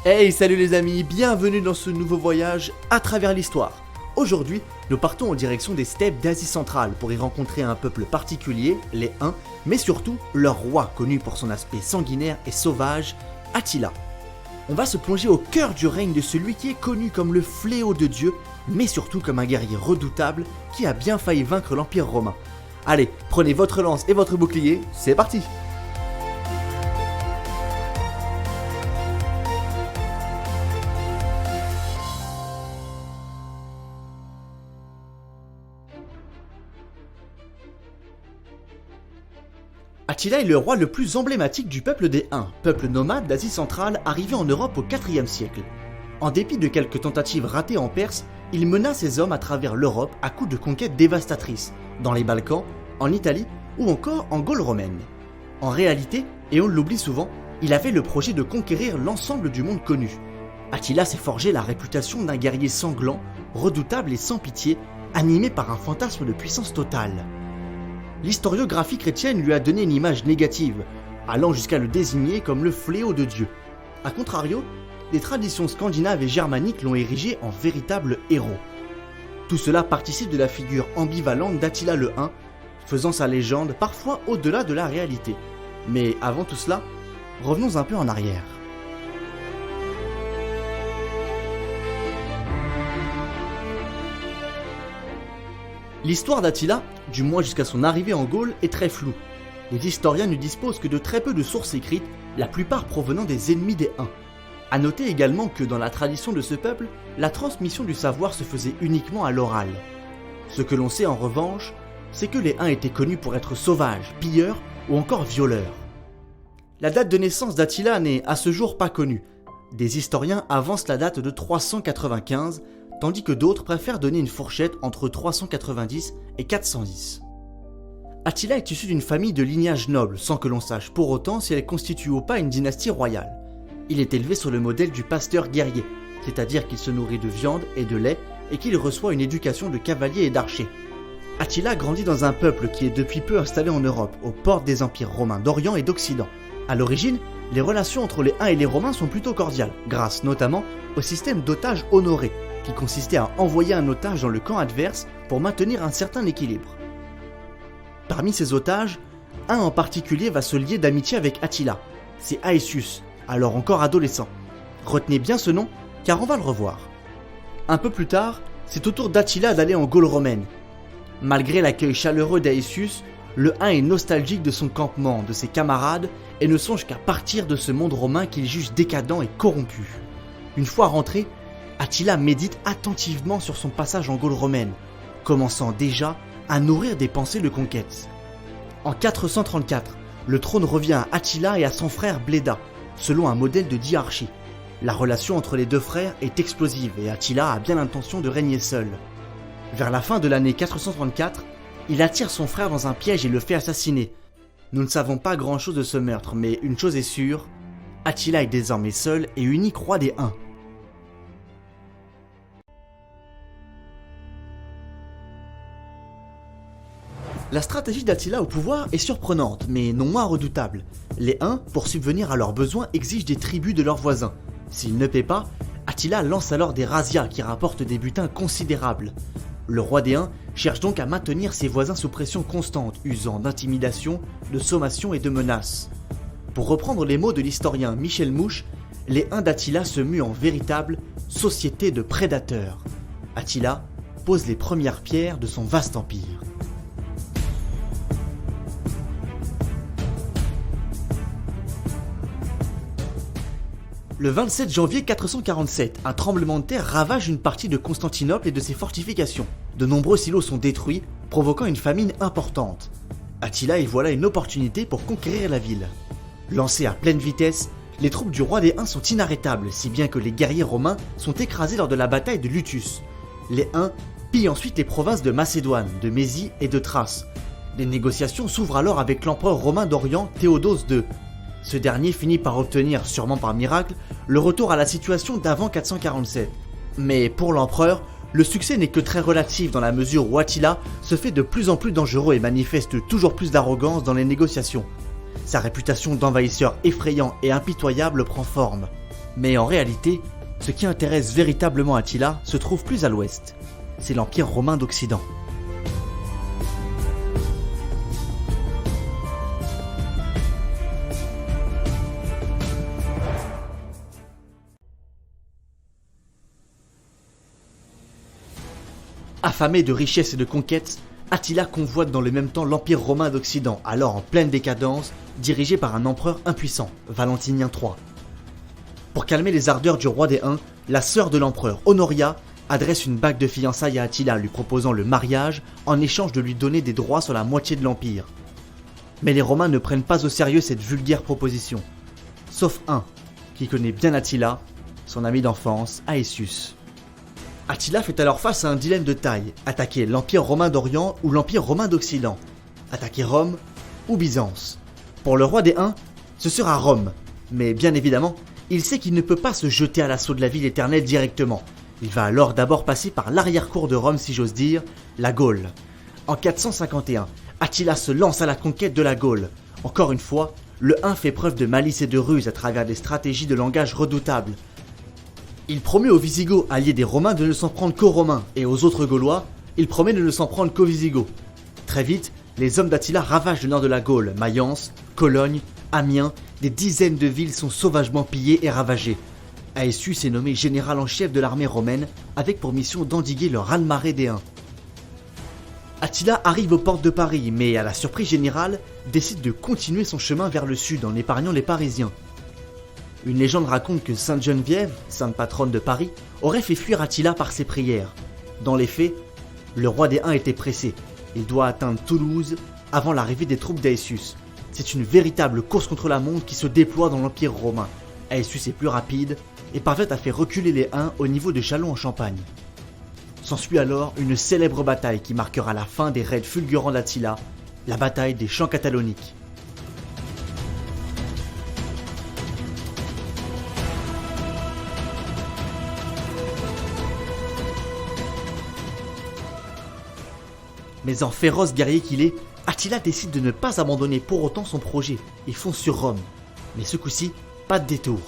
Hey, salut les amis, bienvenue dans ce nouveau voyage à travers l'histoire. Aujourd'hui, nous partons en direction des steppes d'Asie centrale pour y rencontrer un peuple particulier, les Huns, mais surtout leur roi connu pour son aspect sanguinaire et sauvage, Attila. On va se plonger au cœur du règne de celui qui est connu comme le fléau de Dieu, mais surtout comme un guerrier redoutable qui a bien failli vaincre l'Empire romain. Allez, prenez votre lance et votre bouclier, c'est parti! Attila est le roi le plus emblématique du peuple des Huns, peuple nomade d'Asie centrale arrivé en Europe au IVe siècle. En dépit de quelques tentatives ratées en Perse, il mena ses hommes à travers l'Europe à coups de conquêtes dévastatrices, dans les Balkans, en Italie ou encore en Gaule romaine. En réalité, et on l'oublie souvent, il avait le projet de conquérir l'ensemble du monde connu. Attila s'est forgé la réputation d'un guerrier sanglant, redoutable et sans pitié, animé par un fantasme de puissance totale. L'historiographie chrétienne lui a donné une image négative, allant jusqu'à le désigner comme le fléau de Dieu. A contrario, les traditions scandinaves et germaniques l'ont érigé en véritable héros. Tout cela participe de la figure ambivalente d'Attila le Hun, faisant sa légende parfois au-delà de la réalité. Mais avant tout cela, revenons un peu en arrière. L'histoire d'Attila, du moins jusqu'à son arrivée en Gaule, est très floue. Les historiens ne disposent que de très peu de sources écrites, la plupart provenant des ennemis des Huns. A noter également que dans la tradition de ce peuple, la transmission du savoir se faisait uniquement à l'oral. Ce que l'on sait en revanche, c'est que les Huns étaient connus pour être sauvages, pilleurs ou encore violeurs. La date de naissance d'Attila n'est à ce jour pas connue. Des historiens avancent la date de 395, tandis que d'autres préfèrent donner une fourchette entre 390 et 410. Attila est issu d'une famille de lignage noble, sans que l'on sache pour autant si elle constitue ou pas une dynastie royale. Il est élevé sur le modèle du pasteur guerrier, c'est-à-dire qu'il se nourrit de viande et de lait et qu'il reçoit une éducation de cavalier et d'archer. Attila grandit dans un peuple qui est depuis peu installé en Europe, aux portes des empires romains d'Orient et d'Occident. À l'origine, les relations entre les Huns et les Romains sont plutôt cordiales, grâce notamment au système d'otages honorés, qui consistait à envoyer un otage dans le camp adverse pour maintenir un certain équilibre. Parmi ces otages, un en particulier va se lier d'amitié avec Attila, c'est Aetius, alors encore adolescent. Retenez bien ce nom, car on va le revoir. Un peu plus tard, c'est au tour d'Attila d'aller en Gaule romaine. Malgré l'accueil chaleureux d'Aetius, le Hun est nostalgique de son campement, de ses camarades, et ne songe qu'à partir de ce monde romain qu'il juge décadent et corrompu. Une fois rentré, Attila médite attentivement sur son passage en Gaule romaine, commençant déjà à nourrir des pensées de conquête. En 434, le trône revient à Attila et à son frère Bléda, selon un modèle de diarchie. La relation entre les deux frères est explosive et Attila a bien l'intention de régner seul. Vers la fin de l'année 434, il attire son frère dans un piège et le fait assassiner. Nous ne savons pas grand-chose de ce meurtre, mais une chose est sûre, Attila est désormais seul et unique roi des Huns. La stratégie d'Attila au pouvoir est surprenante, mais non moins redoutable. Les Huns, pour subvenir à leurs besoins, exigent des tribus de leurs voisins. S'ils ne paient pas, Attila lance alors des razzias qui rapportent des butins considérables. Le roi des Huns cherche donc à maintenir ses voisins sous pression constante, usant d'intimidation, de sommation et de menaces. Pour reprendre les mots de l'historien Michel Mouche, les Huns d'Attila se muent en véritable société de prédateurs. Attila pose les premières pierres de son vaste empire. Le 27 janvier 447, un tremblement de terre ravage une partie de Constantinople et de ses fortifications. De nombreux silos sont détruits, provoquant une famine importante. Attila y voilà une opportunité pour conquérir la ville. Lancés à pleine vitesse, les troupes du roi des Huns sont inarrêtables, si bien que les guerriers romains sont écrasés lors de la bataille de Lutus. Les Huns pillent ensuite les provinces de Macédoine, de Mésie et de Thrace. Des négociations s'ouvrent alors avec l'empereur romain d'Orient Théodose II. Ce dernier finit par obtenir, sûrement par miracle, le retour à la situation d'avant 447. Mais pour l'empereur, le succès n'est que très relatif dans la mesure où Attila se fait de plus en plus dangereux et manifeste toujours plus d'arrogance dans les négociations. Sa réputation d'envahisseur effrayant et impitoyable prend forme. Mais en réalité, ce qui intéresse véritablement Attila se trouve plus à l'ouest. C'est l'Empire romain d'Occident. Affamé de richesses et de conquêtes, Attila convoite dans le même temps l'Empire romain d'Occident, alors en pleine décadence, dirigé par un empereur impuissant, Valentinien III. Pour calmer les ardeurs du roi des Huns, la sœur de l'empereur, Honoria, adresse une bague de fiançailles à Attila, lui proposant le mariage en échange de lui donner des droits sur la moitié de l'Empire. Mais les Romains ne prennent pas au sérieux cette vulgaire proposition. Sauf un, qui connaît bien Attila, son ami d'enfance, Aetius. Attila fait alors face à un dilemme de taille, attaquer l'Empire romain d'Orient ou l'Empire romain d'Occident, attaquer Rome ou Byzance. Pour le roi des Huns, ce sera Rome, mais bien évidemment, il sait qu'il ne peut pas se jeter à l'assaut de la ville éternelle directement. Il va alors d'abord passer par l'arrière-cour de Rome, si j'ose dire, la Gaule. En 451, Attila se lance à la conquête de la Gaule. Encore une fois, le Hun fait preuve de malice et de ruse à travers des stratégies de langage redoutables. Il promet aux Visigoths, alliés des Romains, de ne s'en prendre qu'aux Romains, et aux autres Gaulois, il promet de ne s'en prendre qu'aux Visigoths. Très vite, les hommes d'Attila ravagent le nord de la Gaule, Mayence, Cologne, Amiens, des dizaines de villes sont sauvagement pillées et ravagées. Aetius est nommé général en chef de l'armée romaine, avec pour mission d'endiguer le raz-de-marée des Huns. Attila arrive aux portes de Paris, mais à la surprise générale, décide de continuer son chemin vers le sud en épargnant les Parisiens. Une légende raconte que Sainte Geneviève, sainte patronne de Paris, aurait fait fuir Attila par ses prières. Dans les faits, le roi des Huns était pressé. Il doit atteindre Toulouse avant l'arrivée des troupes d'Aetius. C'est une véritable course contre la montre qui se déploie dans l'Empire romain. Aetius est plus rapide et parvient à faire reculer les Huns au niveau de Châlons en Champagne. S'ensuit alors une célèbre bataille qui marquera la fin des raids fulgurants d'Attila, la bataille des Champs Cataloniques. Mais en féroce guerrier qu'il est, Attila décide de ne pas abandonner pour autant son projet et fonce sur Rome. Mais ce coup-ci, pas de détour.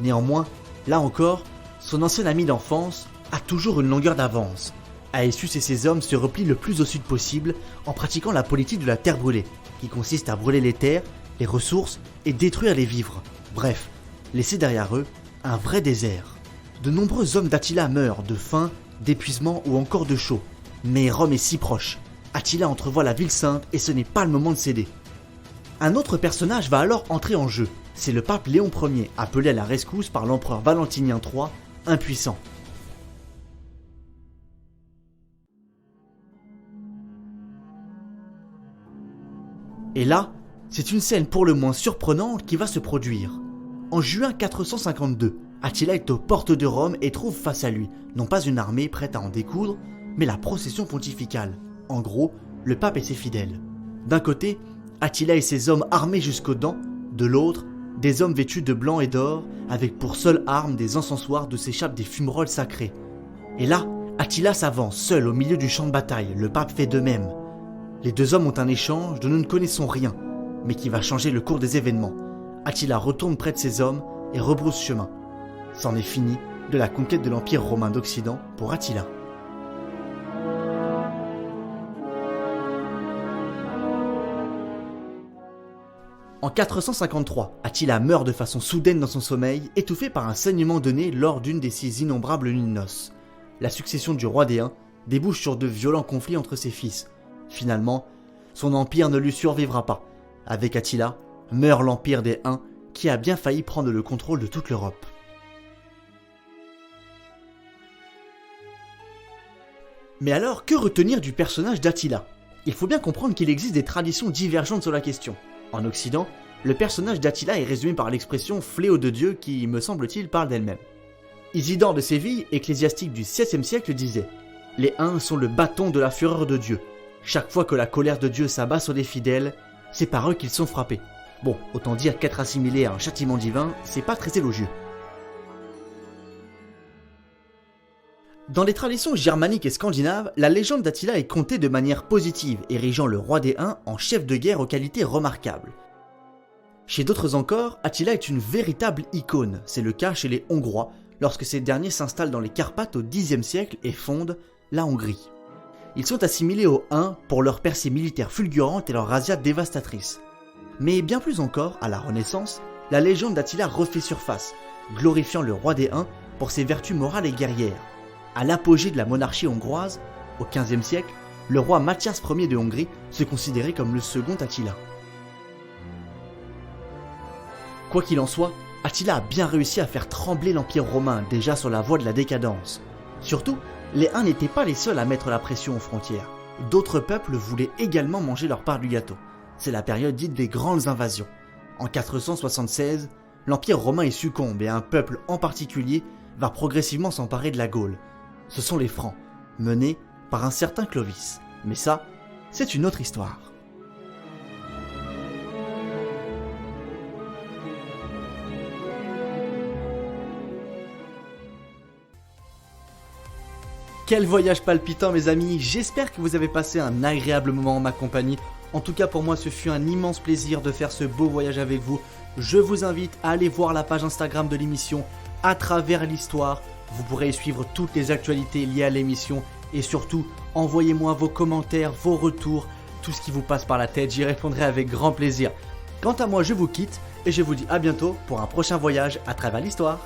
Néanmoins, là encore, son ancien ami d'enfance a toujours une longueur d'avance. Aetius et ses hommes se replient le plus au sud possible en pratiquant la politique de la terre brûlée, qui consiste à brûler les terres, les ressources et détruire les vivres. Bref, laisser derrière eux un vrai désert. De nombreux hommes d'Attila meurent de faim, d'épuisement ou encore de chaud. Mais Rome est si proche. Attila entrevoit la ville sainte et ce n'est pas le moment de céder. Un autre personnage va alors entrer en jeu. C'est le pape Léon Ier, appelé à la rescousse par l'empereur Valentinien III, impuissant. Et là, c'est une scène pour le moins surprenante qui va se produire. En juin 452, Attila est aux portes de Rome et trouve face à lui, non pas une armée prête à en découdre, mais la procession pontificale. En gros, le pape et ses fidèles. D'un côté, Attila et ses hommes armés jusqu'aux dents, de l'autre, des hommes vêtus de blanc et d'or, avec pour seule arme des encensoirs d'où s'échappent des fumerolles sacrées. Et là, Attila s'avance seul au milieu du champ de bataille, le pape fait de même. Les deux hommes ont un échange dont nous ne connaissons rien, mais qui va changer le cours des événements. Attila retourne près de ses hommes et rebrousse chemin. C'en est fini de la conquête de l'Empire romain d'Occident pour Attila. En 453, Attila meurt de façon soudaine dans son sommeil, étouffé par un saignement donné lors d'une des ses innombrables nuits de noces. La succession du roi des Huns débouche sur de violents conflits entre ses fils. Finalement, son empire ne lui survivra pas. Avec Attila, meurt l'empire des Huns qui a bien failli prendre le contrôle de toute l'Europe. Mais alors, que retenir du personnage d'Attila ? Il faut bien comprendre qu'il existe des traditions divergentes sur la question. En Occident, le personnage d'Attila est résumé par l'expression « fléau de Dieu » qui, me semble-t-il, parle d'elle-même. Isidore de Séville, ecclésiastique du XVIe siècle, disait « Les Huns sont le bâton de la fureur de Dieu. Chaque fois que la colère de Dieu s'abat sur les fidèles, c'est par eux qu'ils sont frappés. » Bon, autant dire qu'être assimilé à un châtiment divin, c'est pas très élogieux. Dans les traditions germaniques et scandinaves, la légende d'Attila est contée de manière positive, érigeant le roi des Huns en chef de guerre aux qualités remarquables. Chez d'autres encore, Attila est une véritable icône, c'est le cas chez les Hongrois, lorsque ces derniers s'installent dans les Carpates au Xe siècle et fondent la Hongrie. Ils sont assimilés aux Huns pour leurs percées militaires fulgurantes et leurs razzias dévastatrices. Mais bien plus encore, à la Renaissance, la légende d'Attila refait surface, glorifiant le roi des Huns pour ses vertus morales et guerrières. À l'apogée de la monarchie hongroise, au XVe siècle, le roi Mathias Ier de Hongrie se considérait comme le second Attila. Quoi qu'il en soit, Attila a bien réussi à faire trembler l'Empire romain déjà sur la voie de la décadence. Surtout, les Huns n'étaient pas les seuls à mettre la pression aux frontières. D'autres peuples voulaient également manger leur part du gâteau. C'est la période dite des grandes invasions. En 476, l'Empire romain y succombe et un peuple en particulier va progressivement s'emparer de la Gaule. Ce sont les Francs, menés par un certain Clovis. Mais ça, c'est une autre histoire. Quel voyage palpitant mes amis, j'espère que vous avez passé un agréable moment en ma compagnie. En tout cas pour moi ce fut un immense plaisir de faire ce beau voyage avec vous. Je vous invite à aller voir la page Instagram de l'émission à travers l'histoire. Vous pourrez y suivre toutes les actualités liées à l'émission et surtout envoyez-moi vos commentaires, vos retours, tout ce qui vous passe par la tête, j'y répondrai avec grand plaisir. Quant à moi je vous quitte et je vous dis à bientôt pour un prochain voyage à travers l'histoire.